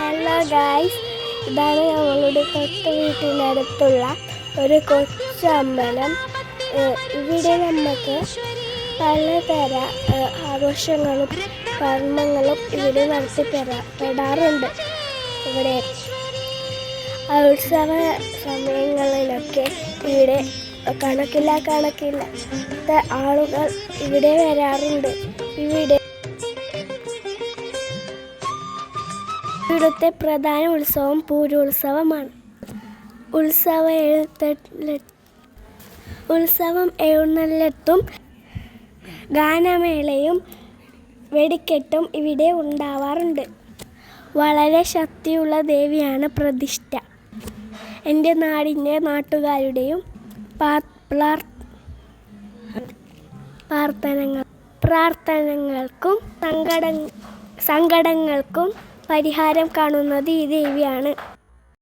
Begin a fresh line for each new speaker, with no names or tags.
Hello guys, ഇതാണ് ഞങ്ങളുടെ തൊട്ട് വീട്ടിനടുത്തുള്ള ഒരു കൊച്ചമ്പലം. ഇവിടെ നമുക്ക് പലതര ആഘോഷങ്ങളും കർമ്മങ്ങളും ഇവിടെ നടത്തിപ്പെടാറുണ്ട്. ഇവിടെ ഉത്സവ സമയങ്ങളിലൊക്കെ ഇവിടെ കണക്കില്ല ആളുകൾ ഇവിടെ വരാറുണ്ട്. ഇവിടുത്തെ പ്രധാന ഉത്സവം പൂരോത്സവമാണ്. ഉത്സവം എഴുന്നള്ളത്തും ഗാനമേളയും വെടിക്കെട്ടും ഇവിടെ ഉണ്ടാവാറുണ്ട്. വളരെ ശക്തിയുള്ള ദേവിയാണ് പ്രതിഷ്ഠ. എൻ്റെ നാട്ടുകാരുടെയും പ്രാർത്ഥനകൾക്കും സങ്കടങ്ങൾക്കും പരിഹാരം കാണുന്നത് ഈ ദേവിയാണ്.